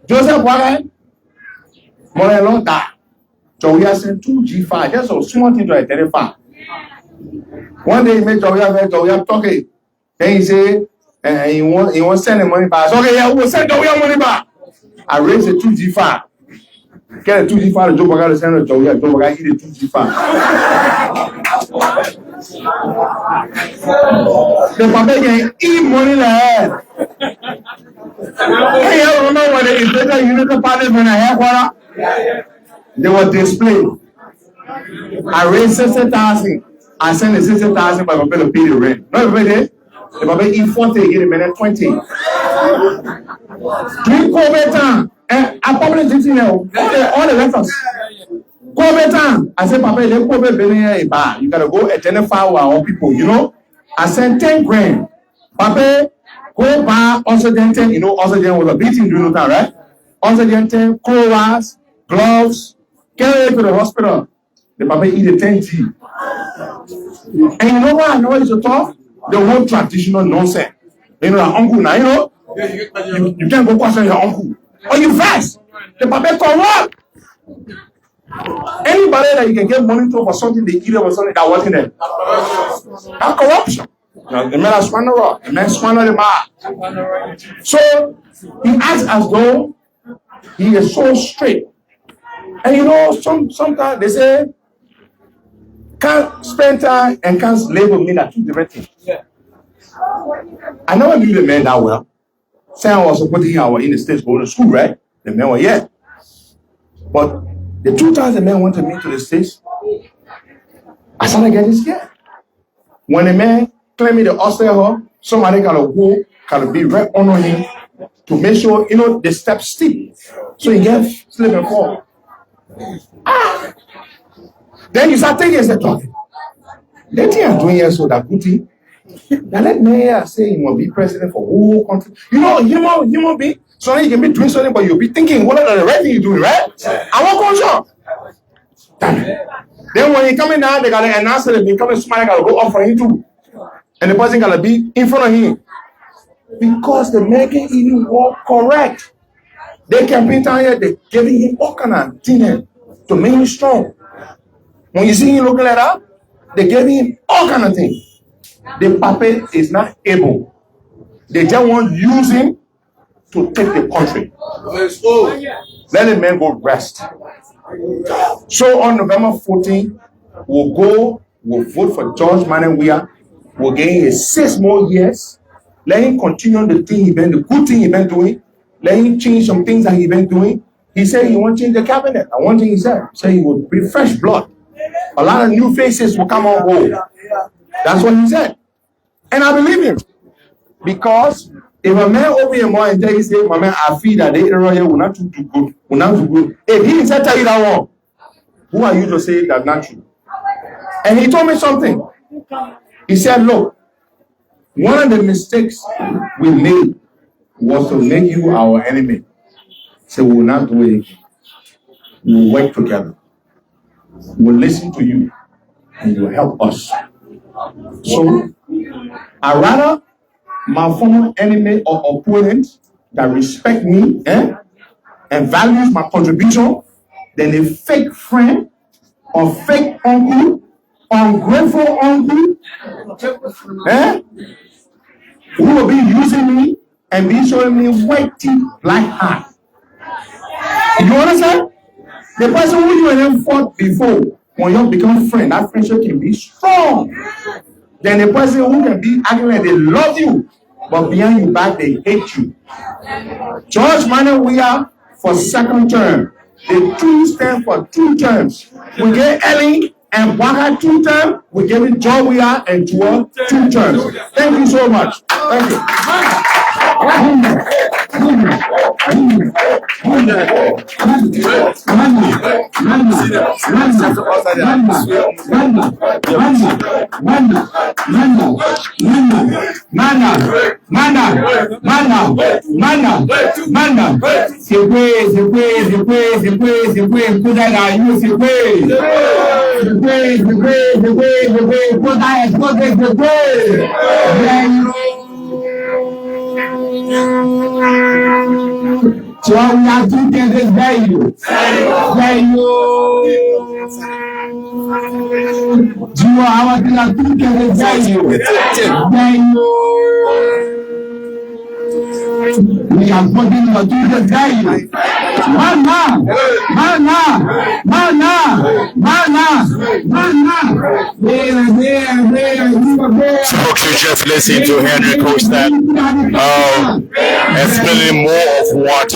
Joseph Warren, Morelonga. Joya sent 2G5. That's a small thing to identify. One day he made Joya talking. Then he said, he wants sending money back. So, okay, yeah, we'll send Joya money back. I raised the 2G5. Get a 2G5, the Joe Baga send a Joya, Joe Baga eat the 2G5. The papa can eat money like hey, I don't know what it is. Better you know partners when I have water. They were displayed. I raised 60,000. I sent the 60,000 by Papa to pay the rent. No, everybody. The Papa eat 40, get a minute 20. During COVID time, and I probably didn't know all the records. COVID time, I said, Papa, let COVID be here. You gotta go identify our people, you know. I sent 10 grand. Papa, go buy oxygen 10. You know, oxygen was a beating during the time, right? Oxygen 10, chlorines, gloves, carry it to the hospital. The Papa eat the 10G. And you know what I know is to talk? The whole traditional nonsense. You know, like uncle now, you know? You can't go question your uncle. Or you fast. The Papa corrupt. Anybody that you can get money to for something they eat or something that wasn't there. That's corruption. The man has swallowed up. The man swallowed the mouth. So he acts as though he is so straight. And you know, sometimes they say, can't spend time and can't labor me that two different things. Yeah. I never knew the man that well. Say I was supporting our in the States going to school, right? The man was yeah. But the 2 times the man went to me to the States, I started getting scared. When the man claimed me the hostel, somebody gotta be right on him to make sure, you know, the steps steep. So he gets slip and fall. Then you start thinking, you're talking. The thing I'm doing here so that good thing. Now let me say he will be president for whole country. You know, human being. So you can be doing something, but you'll be thinking, what are the right thing you're doing, right? I won't control. Then when he coming down, they gotta announce that they coming, somebody gotta go up for him too. And the person gotta be in front of him. Because the man can even walk correct. They campaign down here, they're giving him all kind of things to make him strong. When you see him looking like that, they gave him all kind of things. The puppet is not able. They just want to use him to take the country. Let the man go rest. So on November 14th, we'll vote for George Manenwia. We'll give him 6 more years. Let him continue the thing he been, the good thing he been doing. Let him change some things that he been doing. He said he won't change the cabinet. And one thing he said he would bring fresh blood. A lot of new faces will come on board. That's what he said. And I believe him. Because if a man open your mind and tell you, say, my man, I feel that the area will not too good. Will not too good. If he said tell you that one, who are you to say that's not true? And he told me something. He said, look, one of the mistakes we made was to make you our enemy. So we will not do it. We will work together. We will listen to you and you will help us. So I rather my former enemy or opponent that respect me and values my contribution than a fake friend or fake uncle, ungrateful uncle who will be using me and be showing me white teeth, black eye. You understand? The person who you and them fought before, when you become friend, that friendship can be strong. Then the person who can be acting like they love you, but behind your back they hate you. George Manenwia for 2nd term. The 2 stand for 2 terms. We get Ellie and Waka 2 terms. We give it Joya and Joel 2 terms. Thank you so much. Thank you. So we are doing this value. Do you know how I can do this value? We are putting to do the value. Folks, you just listened to Henry Costa explaining more of what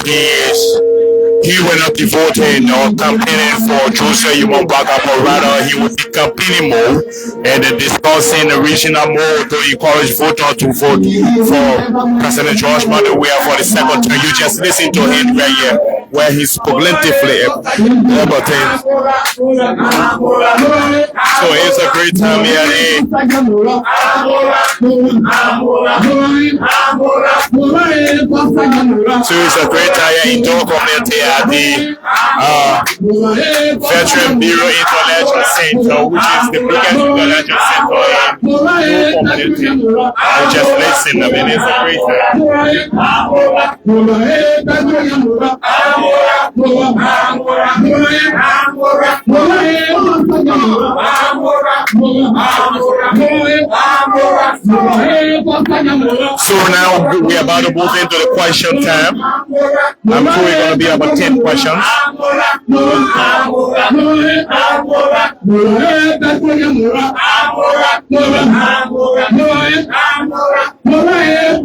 he will not be voting or campaigning for Joseph Yumombaga, but rather he will be campaigning more and discussing the regional more to encourage voters to vote for President George Manuel for the second term. You just listen to him right here, where he spoke plentifully about things. So it's a great time here. So it's a great time here in Togo community at the Veteran Bureau Intellectual Center, which is the biggest intellectual center in Togo community. We just listen. I mean, it's a great So now we're about to move into the question time. I'm sure we're going to be about 10 questions.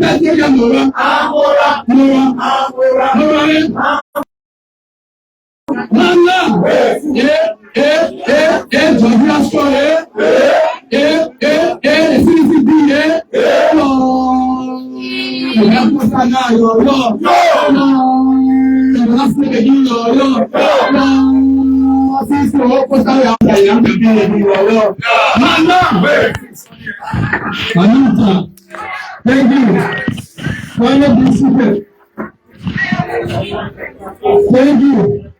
Thank you. Thank you.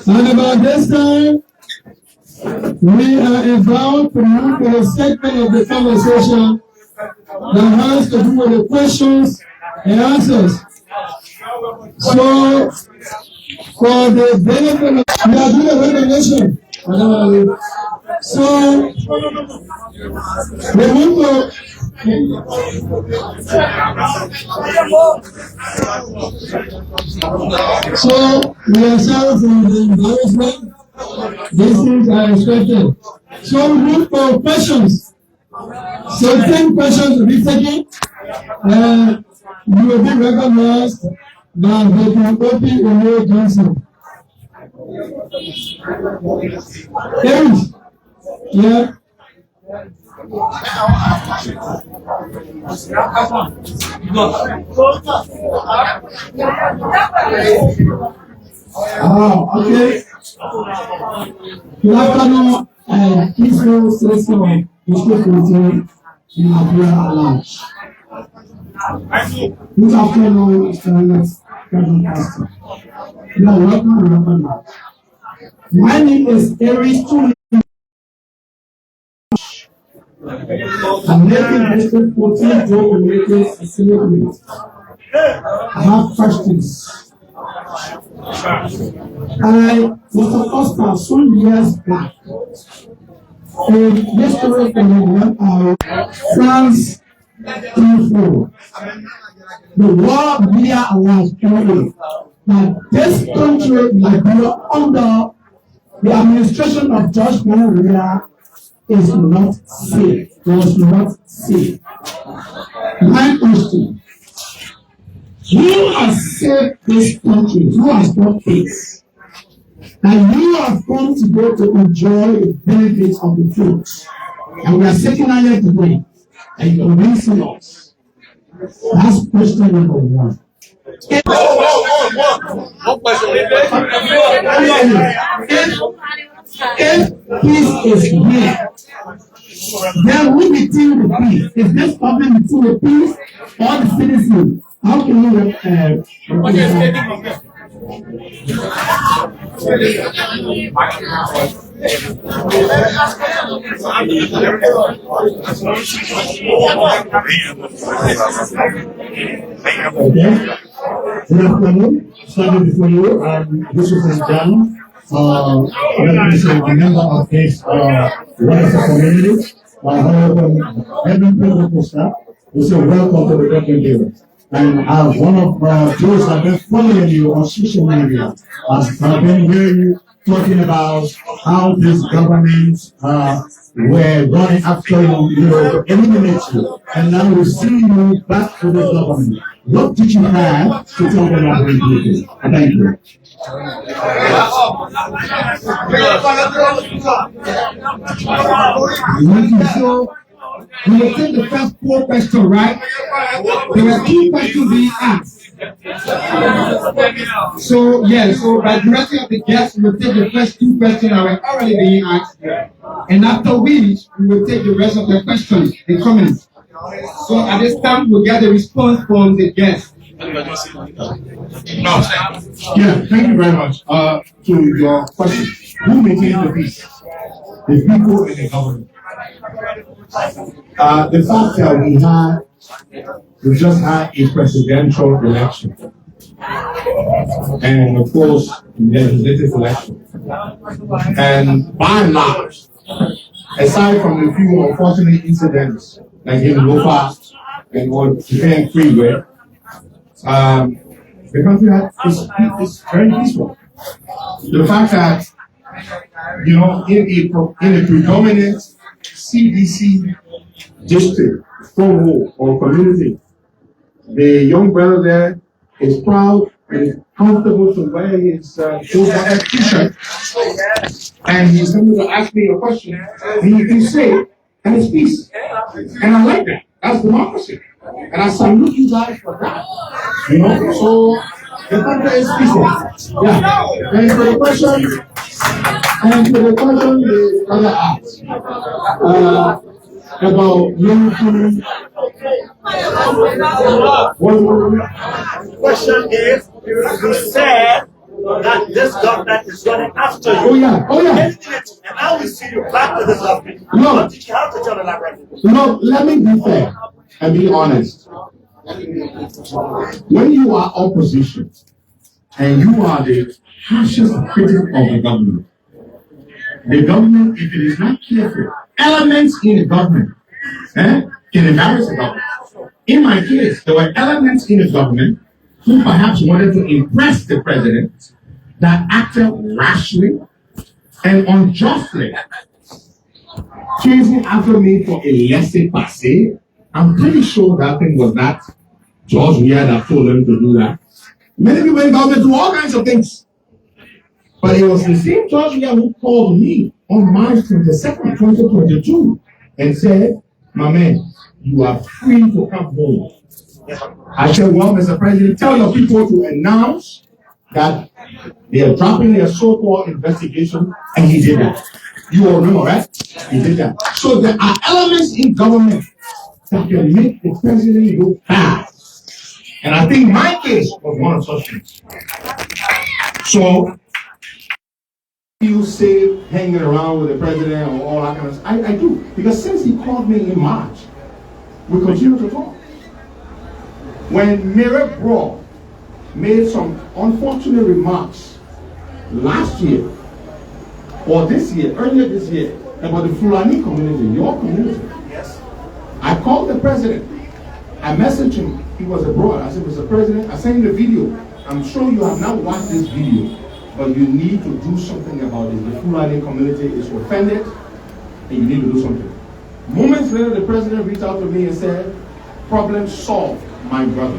And about this time, we are about to move to a segment of the conversation that has to do with the questions and answers. So, for the benefit of, we are doing a recognition. So, we want to. So, we are sorry for the embarrassment. These things are expected. So, we look for questions. So, 10 questions will be taken. You will be recognized by the Opi Oyo Johnson. Eric, yeah. Okay. Good afternoon, peaceful citizen of community in Liberia Lounge. Good afternoon, Mr. Costa. You are welcome. My name is Eric. I'm making district 14 job communities facilitate. I have questions. Mr. Costa, some years back, a history in France info, the world media alliance told that this country, Liberia, under the administration of George Manuel, is not safe. Was not safe. My question: who has saved this country? Who has brought peace? And you have come to go to enjoy the benefits of the fruits. And we are sitting here today and convincing us. That's question number one. If peace is here, then we between the peace. Is this problem between the peace or the citizens? How can you Good afternoon. Standing before you, this is John. Representing a member of this wonderful community. Every people Costa. We say welcome to the government here. And as one of those that have been following you on social media, I've been hearing you talking about how this government were running after you to eliminate you. And now we see you back to the government. What did you have to tell them about the Thank you. So, we will take the first 4 questions, right? There were 2 questions being asked. So, yes, so by the rest of the guests, we will take the first 2 questions that were already being asked. And after which, we will take the rest of the questions, the comments. So at this time, we'll get the response from the guests. No. Yeah, thank you very much. To your question, who maintains the peace? The people and the government. The fact that we just had a presidential election, and of course, legislative election, and by and large, aside from a few unfortunate incidents like in Lofa and on the freeway, the country is very peaceful. The fact that, you know, in a predominant CDC district, stronghold or community, the young brother there is proud and comfortable to wear his t-shirt, and he's going to ask me a question, and he can say it, and it's peace. And I like that. That's democracy. And I salute you guys for that. You know, so the country is peaceful. Yeah. And for the question, the other asked about unity. The question is, you said that this government is running after you. Oh yeah. And now we see you back to this government. No. What did you have to tell the library? No, let me be fair and be honest. When you are opposition and you are the harshest critic of the government, if it is not careful, elements in the government can embarrass the government. In my case, there were elements in the government who perhaps wanted to impress the president that acted rashly and unjustly, chasing after me for a laissez-passer. I'm pretty sure that thing was not George Weah that told him to do that. Many people in government do all kinds of things. But it was the same George Weah who called me on March 22nd, 2022 and said, my man, you are free to come home. I said, well, Mr. President, tell your people to announce that they are dropping their so-called investigation, and he did that. You all know, right? He did that. So there are elements in government that can make the president look bad. And I think my case was one of such things. So, you say hanging around with the president or all that kind of stuff? I do. Because since he called me in March, we continue to talk. When Mary Broad made some unfortunate remarks last year, or this year, earlier this year, about the Fulani community, your community, Yes. I called the president. I messaged him. He was abroad. I said, Mr. President, I sent you the video. I'm sure you have not watched this video, but you need to do something about it. The Fulani community is offended, and you need to do something. Moments later, the president reached out to me and said, problem solved, my brother.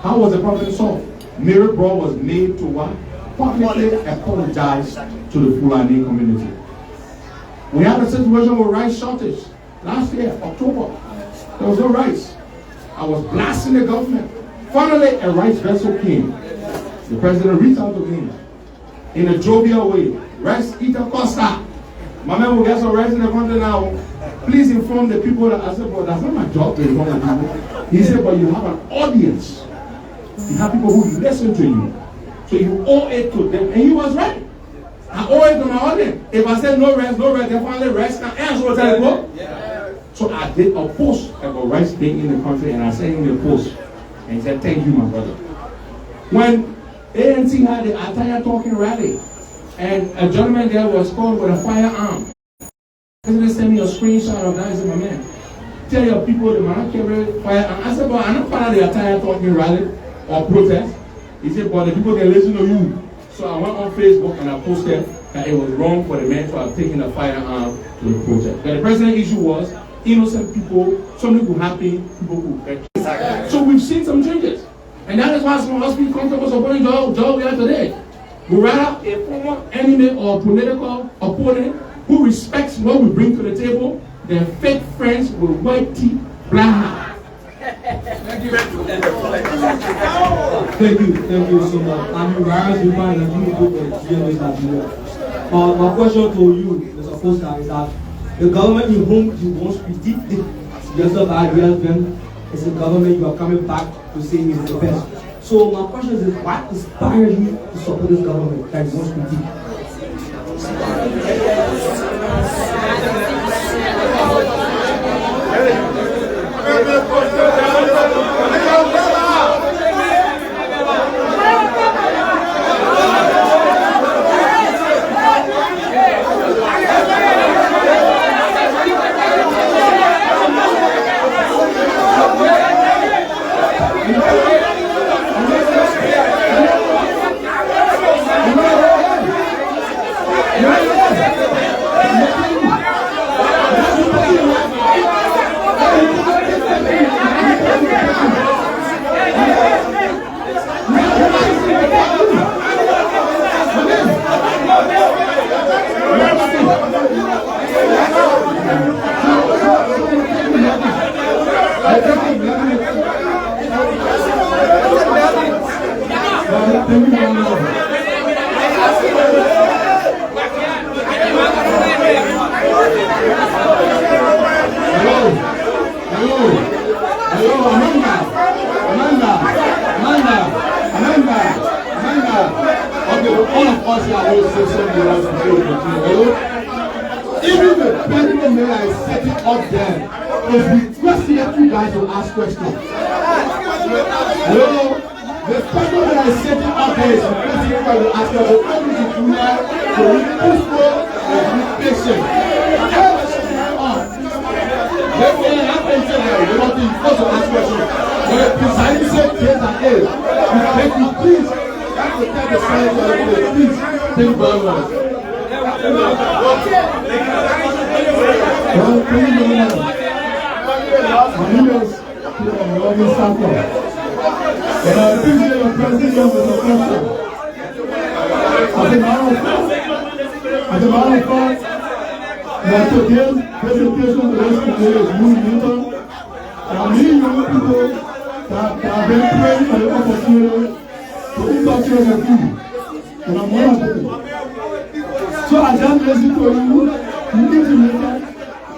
How was the problem solved? Mary Broad was made to what? Publicly apologize to the Fulani community. We had a situation with rice shortage last year, October. There was no rice. I was blasting the government. Finally, a rice vessel came. The president reached out to me in a jovial way. Rice eater Costa. My man will get some rice in the country now. Please inform the people that I said, well, that's not my job to inform the people. He said, but you have an audience. You have people who listen to you. So you owe it to them. And he was right. I owe it to my audience. If I said no rest, they finally rest. Now answer what I go. So I did a post about rights being in the country, and I sent him a post and he said, thank you, my brother. When ANC had the entire talking rally, and a gentleman there was caught with a firearm. The president sent me a screenshot of that. He said, my man, tell your people they might not carry firearm. I said, but I'm not part of the entire talking rally or protest. He said, but the people can listen to you. So I went on Facebook and I posted that it was wrong for the man to have taken a firearm to the protest. But the president's issue was innocent people, some people happy, people who hurt. So we've seen some changes. And that is why some of us feel comfortable supporting Joe we are today. We rather a former enemy or political opponent who respects what we bring to the table than fake friends with white teeth, black hair. Thank you so much. I'm embarrassed to find that you go for GMS Nigeria. My question to you, Mr. Costa, is that the government in whom you once predicted yourself ideas then is a government you are coming back to say is the best. So my question is what inspires you to support this government that you once predicted? Even the president may I set it up there. If we question that you guys will ask questions. Hello? The president may I set it up there is the president that will ask you about how did you do that? To be peaceful and be patient. Let's say I can say that we want to also ask questions. When the presiding said yes and yes, we beg you please. That's the type of science that we please. Thank you very much. Well, thank you very much. My name is Robin Sako. And I appreciate your presence here with the question. As a matter of fact, that today's presentation today is Moon Newton. And I'm meeting young people that have been praying for the opportunity to interact with you. And I'm one of them. So I just listen to you, intimated,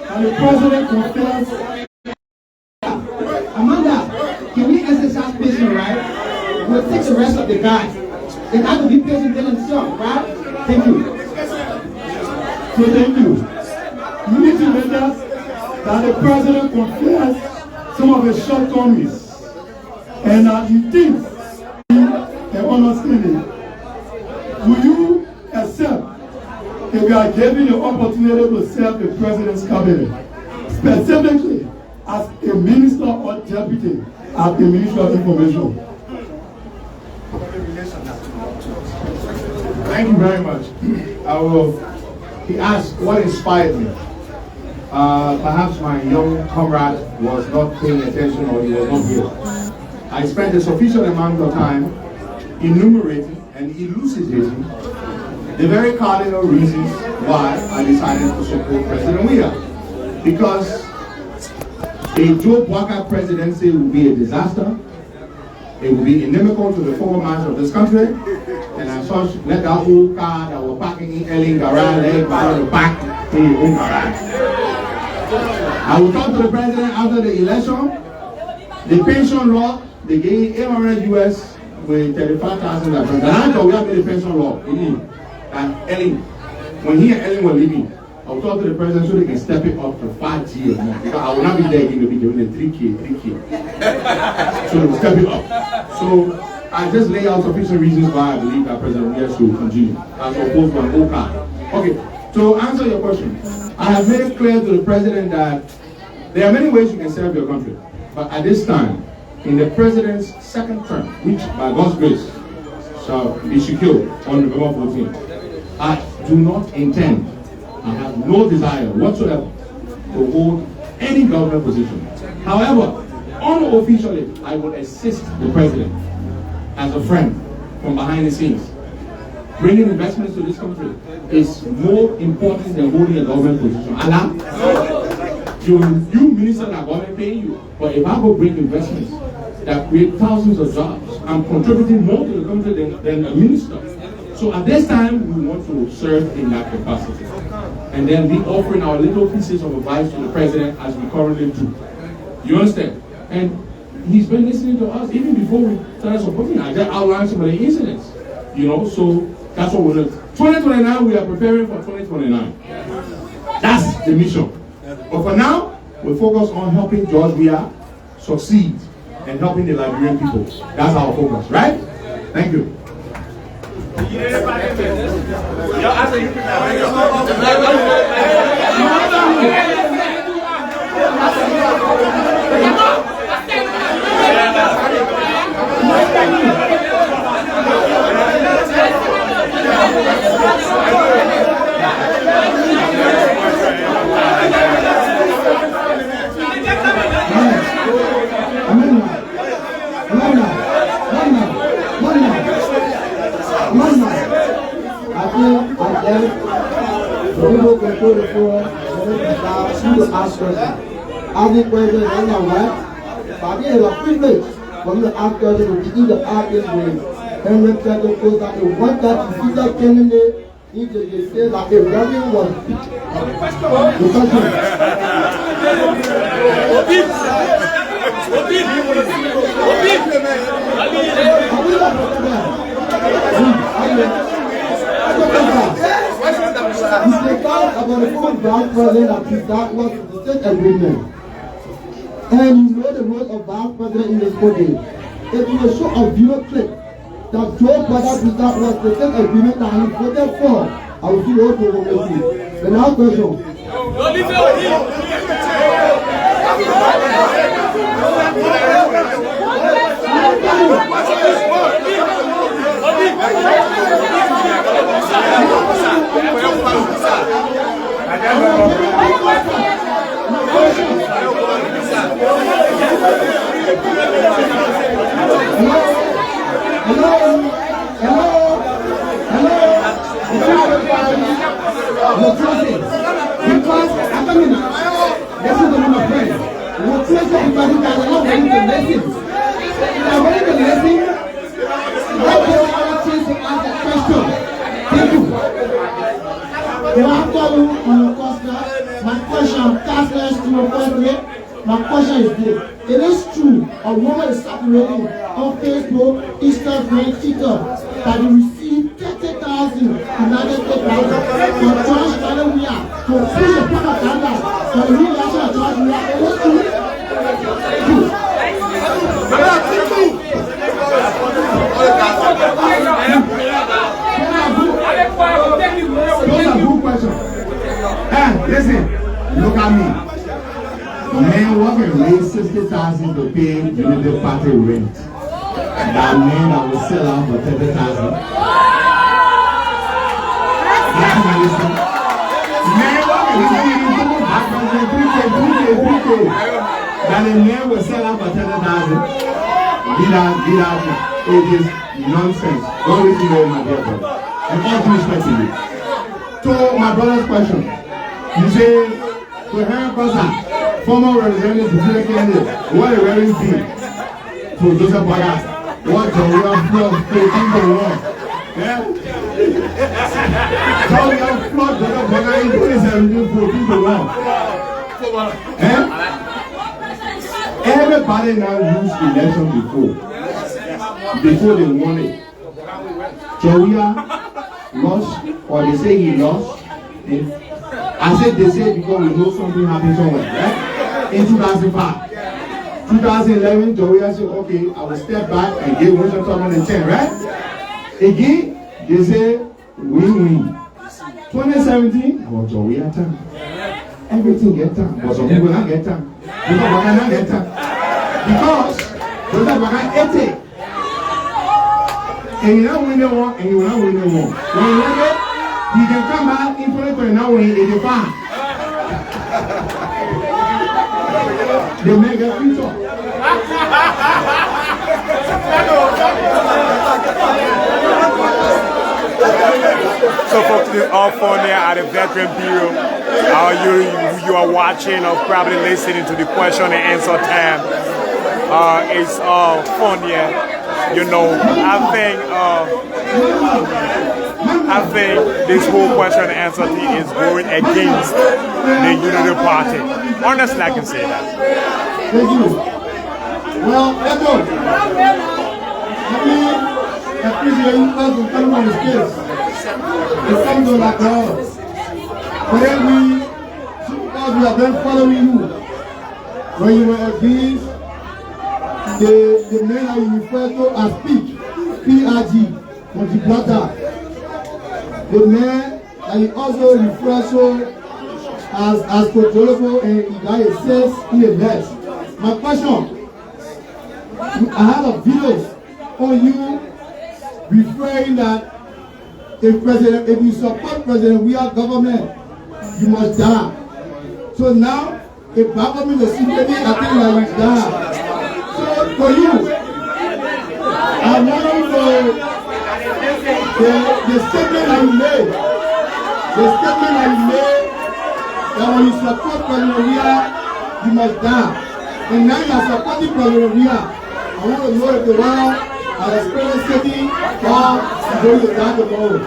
and the president confirms. Amanda, can we exercise patience, right? We'll take the rest of the guys. They have to be patient themselves, right? Thank you. So thank you. You need to make that the president confess some of his shortcomings. And he thinks and understanding. Will you accept if you are given the opportunity to serve the president's cabinet, specifically as a minister or deputy at the Ministry of Information? Thank you very much. He asked what inspired me. Perhaps my young comrade was not paying attention or he was not here. I spent a sufficient amount of time enumerating and elucidating the very cardinal reasons why I decided to support President Weah. Because a Joe Bwaka presidency would be a disaster. It would be inimical to the performance of this country. And as such, let that old car that we're parking in Elling Garage, let the back in your own garage. I will talk to the president after the election. The pension law, they gave $800 with 35,000. And I thought we have made a pension law. And Ellen, when he and Ellen were leaving, I will talk to the president so they can step it up to 5 years more. Because I will not be there again to be given a 3K. So they will step it up. So I just lay out sufficient reasons why I believe that President Williams should continue as opposed to an old card. Okay, to answer your question, I have made it clear to the president that there are many ways you can serve your country. But at this time, in the president's second term, which by God's grace shall be secured on November 14th, I do not intend, I have no desire whatsoever to hold any government position. However, unofficially, I will assist the president as a friend from behind the scenes. Bringing investments to this country is more important than holding a government position. You ministers are government paying you, but if I go bring investments that create thousands of jobs, I'm contributing more to the country than a minister. So at this time, we want to serve in that capacity. And then we offering our little pieces of advice to the president as we currently do. You understand? And he's been listening to us even before we started supporting. I just outlined some of the incidents. You know, so that's what we're doing. 2029, we are preparing for 2029. That's the mission. But for now, we focus on helping George Weah succeed and helping the Liberian people. That's our focus, right? Thank you. People can put it for ask questions. I think President I know what, but it is a privilege for you to ask questions to either act this way. And when people goes that they want that to see that candidate, they say that the revenue was the Mr. Carl, about the former Vice President, that was the state agreement. And you know the role of Vice President in this body. It will show a video clip that Joe Brother that was the state agreement that he voted for. I will see what you will see. The now question. My question is this. It is true, a woman is circulating on Facebook, Instagram, TikTok, that you receive 30,000 United States dollars for George Weah to push the propaganda for the re-election of George Weah. It is true. Those are good questions. Hey, listen, look at me. Men working raise 60,000 to pay Unity Party rent. That men that will sell out for 30,000. Men working that a man will sell out for 30,000. Get out. It is nonsense. Don't listen to my dear brother. And all due respect to you. To my brother's question, you say to her Costa, former representative to the candidate, what a very big to Joseph Bagas, what a real flood 14-1. Yeah? How we have flood Joseph Bagas in 2017 14-1. Eh? Everybody now used election before. before they won it. Joria lost, or they say he lost. I said they say because we know something happened somewhere, right? In 2005. 2011, Joria said, okay, I will step back and give Winston 2010, right? Again, they say win-win. 2017, well, Joria time. Everything get time, but some people not get time. Because Baka not get time. Because those Baka ate it. And you don't win the war, and you will not win the war. When you win it, he can come back in 2029 when he is fine. They make a future. So folks, all fun there at the Veteran Bureau. You are watching or probably listening to the question and answer time. It's fun here. You know, I think this whole question and answer thing is going against the Unity Party. Honestly, I can say that. Thank you. Well, let's go. Let me appreciate you guys for coming on the stage. It's something like us. But then because we are then following you. When you were against the men that you refer to as PRG, multiplier. The men that you also refer to as controllable and you got a sense in a less. My question, I have a video on you referring that if you support President we are government, you must die. So now, if government is secretly acting like you die. So for you, I want to the statement that you made, that when you support President you must die. And now you are supporting President I want to know if the world has experienced city or is going to die tomorrow.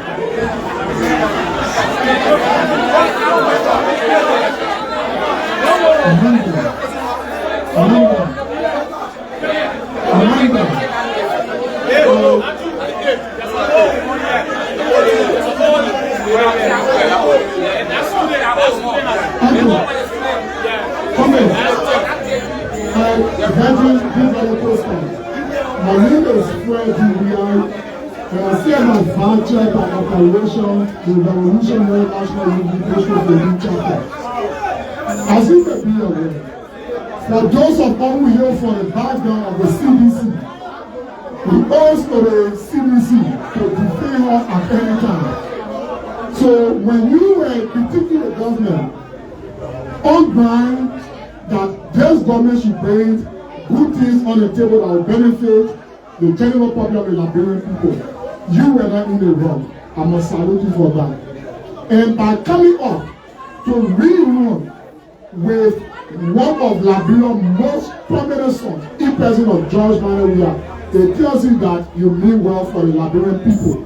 My name is Fred Julian, and I see an adventure by operation the Revolutionary National Unification of the New Chapter. As you may be aware, for those of us who hear from the background of the CDC, we owe to the CDC to defend us at any time. So when you were critiquing the government on ground that this government should bring good things on the table that will benefit the general public of the Liberian people, you were not in the wrong. I must salute you for that. And by coming up to rerun with one of Liberia's most prominent sons, the president of George Manaria, it tells you that you mean well for the Liberian people.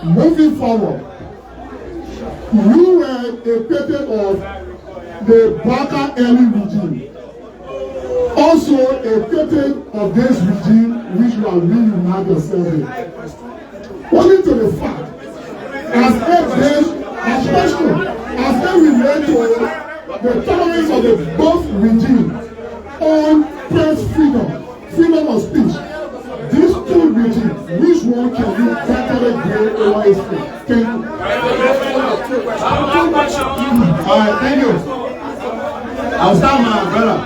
Moving forward, you were a patron of the Baka early regime. Also a patron of this regime which you are reunited yourself with. Only to the fact, as they relate to the tolerance of the both regime on press freedom of speech, these two regimes, which one can you better grade over its face? Can you? Alright, thank you. I'll start my brother.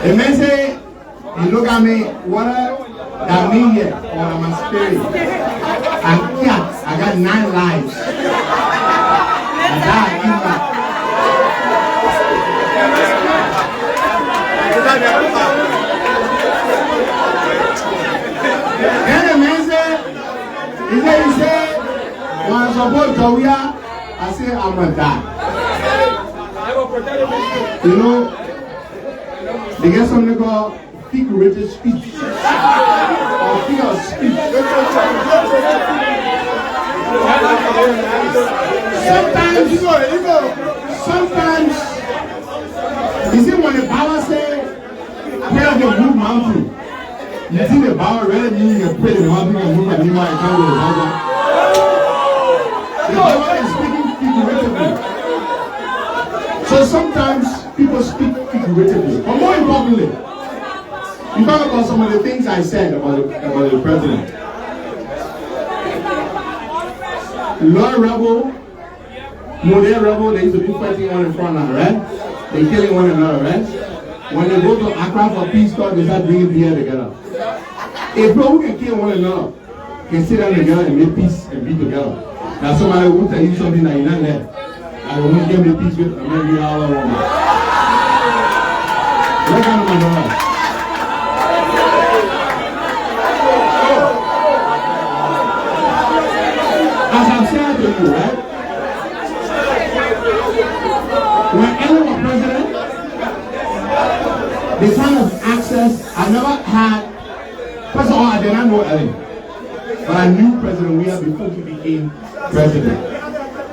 The man say, he look at me, what that mean here, or my spirit. I'm here, I got 9 lives. I died in that. Then the man say, he said, when I support Joria, I say, I'm gonna die. You know, they get something called figurative speech or figure of speech. Sometimes, you see when the power say, where the blue mountain, you see the power really meaning a prayer and one thing and move and you might come with the power is speaking figuratively. So sometimes people speak figuratively. But more importantly, you talk about some of the things I said about the president. Lord Rebel, Model Rebel, they used to be fighting one in front of, right? They killing one another, right? When they go to Accra for peace talk, they start bringing beer together. If people can kill one another, can sit down together and make peace and be together. Now somebody will tell you something that you're not there. I will not get me peace with maybe all of them. What kind of man? As I've said to you, right? When Ellen was president, the kind of access I never had. First of all, I did not know Ellen, but I knew President Weah before he became president.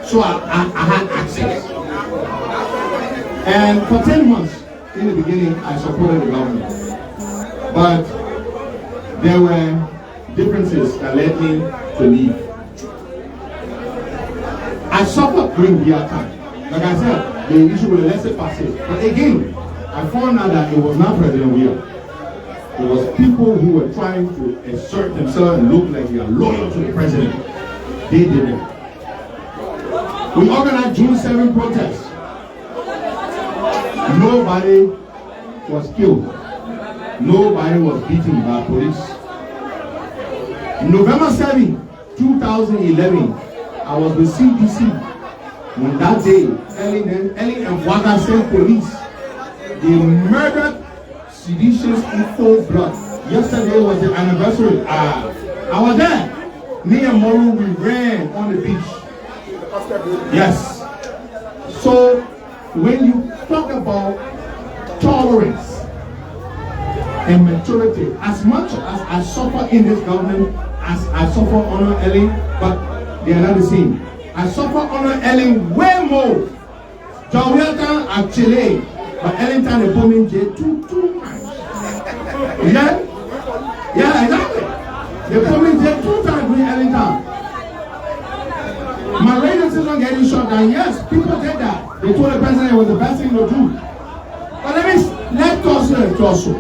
So I had access. And for 10 months in the beginning, I supported the government. But there were differences that led me to leave. I suffered during Weah time. Like I said, the issue with the lesser passage. But again, I found out that it was not President Weah. It was people who were trying to assert themselves and look like they are loyal to the president. They did it. We organized June 7 protests. Nobody was killed. Nobody was beaten by police. November 7, 2011, I was with CDC. When that day, Ellie and Waga sent police. They murdered seditious in full blood. Yesterday was the anniversary. I was there. Me and Moru, we ran on the beach. Yes. So when you talk about tolerance and maturity, as much as I suffer in this government, as I suffer under Ellie, but they are not the same. I suffer under Ellie way more. John Wilton actually, but Ellington they put me in jail two times. Yeah, exactly. They put me in jail 2 times with Ellington. My radio station getting shut down. Yes, people did that. They told the president it was the best thing to do. But let us also.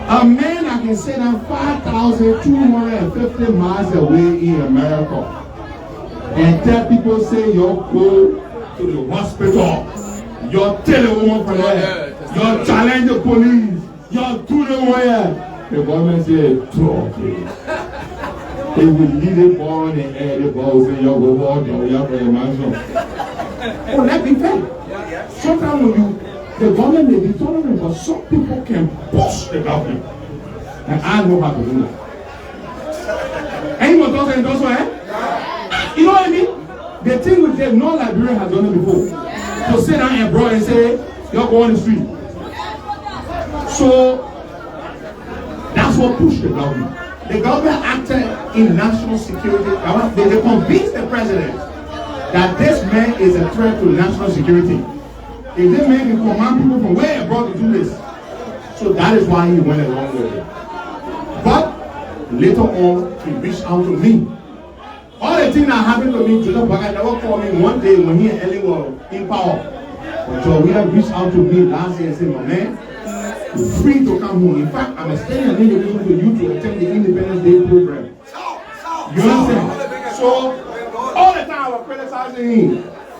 A man that can sit down 5,250 miles away in America and tell people, say, you go to the hospital, you tell a woman for that, you challenge the police, you do the wire. The government said, okay. They will leave the ball in the air, the ball say, you go walk there, you have a mansion. Oh, let me tell you. Sometimes when the government may be tolerant, but some people can push the government. And I know how to do that. Anyone does endorse one, eh? You know what I mean? The thing with them, no Liberian has done it before. To sit down and bro and say, you're going on the street. So that's what pushed the government. The government acted in national security. They convinced the president that this man is a threat to national security. If this man can command people from where abroad to do this. So that is why he went along with it. But later on, he reached out to me. All the things that happened to me, Joseph Baga never called me one day when he and Ellen were in power. But so we have reached out to me last year and said, my man, you're free to come home. In fact, I'm extending an invitation to you to attend the Independence Day program. You understand? So, all the time I was criticizing him.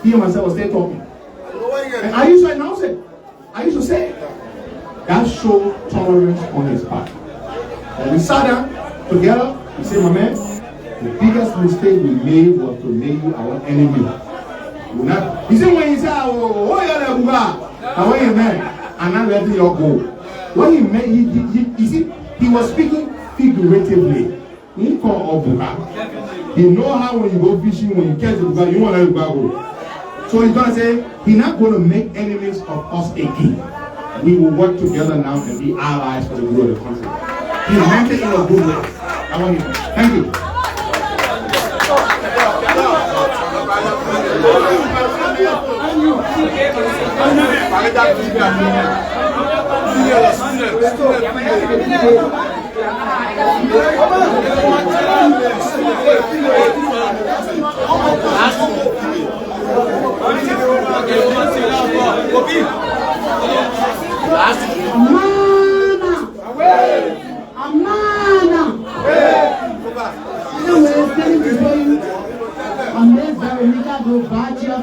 He and myself were still talking. And I used to announce it. I used to say it. That showed tolerance on his part. And we sat down together. He said, my man, the biggest mistake we made was to make you our enemy. He said, when he said, oh, you're the Buga, and when he meant, I'm not letting you go. What he meant, he was speaking figuratively. He called Buga. He know how when you go fishing, when you catch the Buga, you want to let Buga go. So he's going to say, he's not going to make enemies of us again. We will work together now and be allies for the good of the country. He meant it in a good way. I want you. Thank you.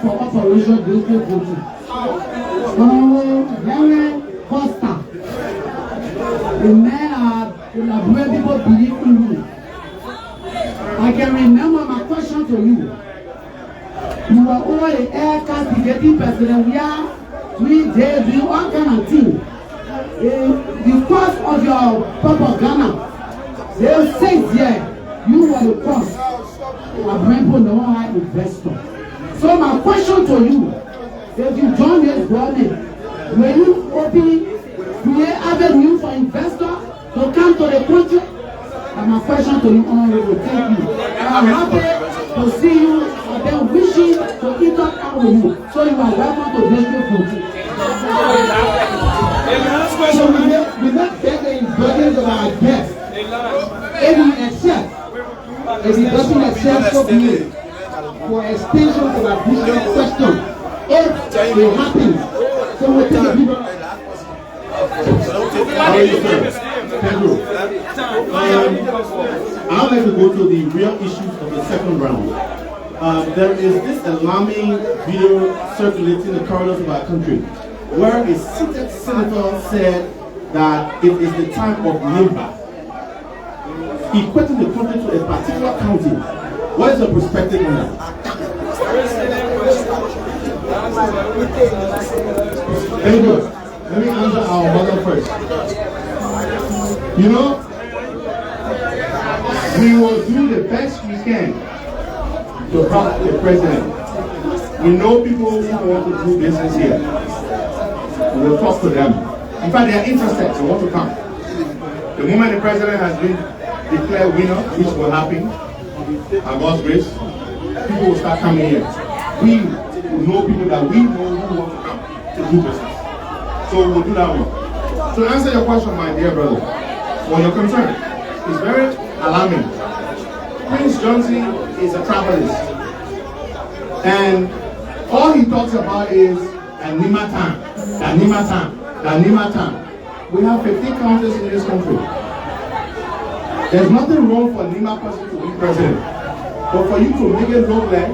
For Operation District Costa. The men are where people believe in you. I can remember my question to you. You were over the air castigating president. We are 3 days doing all kind of thing. Because of your propaganda, they say there you were the cause. I bring for no high investor. So my question to you, if you join this government, will you create avenue for investors to come to the country? And my question to you, Honorable, thank you. I'm happy to see you and then wishing to interact out with you. So you are welcome to District 14. So we not get the ingredients of our guests. If you accept, if he doesn't accept, so be it. For extension of additional question, if it happens, so we'll take the people. How are you, sir? Pedro. I'd like to go to the real issues of the second round. There is this alarming video circulating in the corridors of our country, where a seated senator said that it is the time of NIMBA, equating the country to a particular county. What is your perspective on that? Very good. Let me answer our mother first. You know, we will do the best we can to help the president. We know people who want to do business here. We will talk to them. In fact, they are interested. They want to come. The moment the president has been declared winner, which will happen, and God's grace, people will start coming here. We will know people that we know who want to come to do business. So we'll do that one. To answer your question, my dear brother, or your concern, is very alarming. Prince Johnson is a travelist. And all he talks about is Nima time. We have 15 counties in this country. There's nothing wrong for Nima person to be president. But for you to make it look like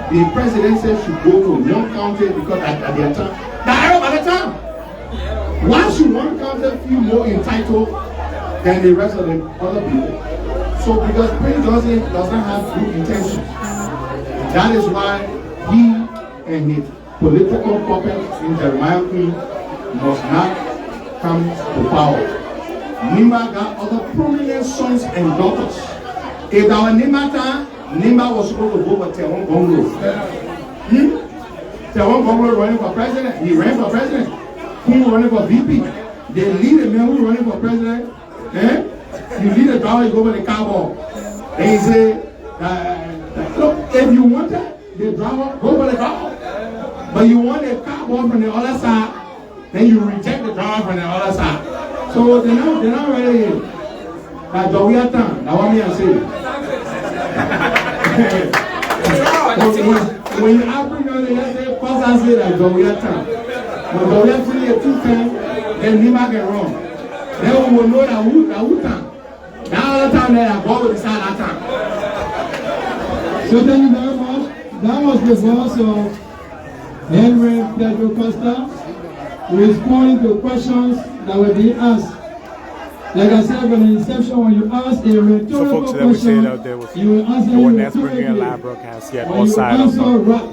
the presidency should go to one county because at their time, at the time. Why should one county feel more entitled than the rest of the other people? So because Prince Johnson doesn't have good intentions. That is why he and his political puppets in Jeremiah Queen must not come to power. Nimba got other prominent sons and daughters. If our Nimba time, Nimba was supposed to go for Tewon Gonglo. Tewon Gonglo running for president. He ran for president. He was running for VP. They lead a man who running for president. You lead a driver, you go for the cowboy. And he say, look, if you want the driver, go for the driver. But you want the cowboy from the other side, then you reject the driver from the other side. So they're not ready here. That's what we are done. That's what we are saying. When you African, they say, first I say that we are done. But we are feeling a 2 times, then Nima get wrong. Then we will know that who time. That other time, then I go with the side that time. So thank you very much. That was the voice of Henry Pedro Costa, responding to questions that were being asked. Like I said from the inception, when you ask a rhetorical question, you will answer it. Not bringing a live broadcast yet outside of the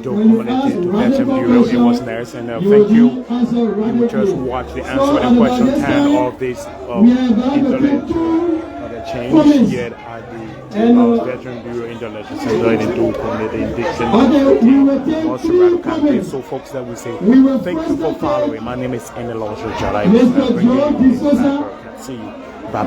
community to Veteran Bureau. It was theirs, and thank you. You will just watch the answer and question 10 of this change yet at the Veteran Bureau in the legislature and do community indiction also radical campaign. So folks that we say thank you for following. My name is Endorsement Jalai. See you. Bye.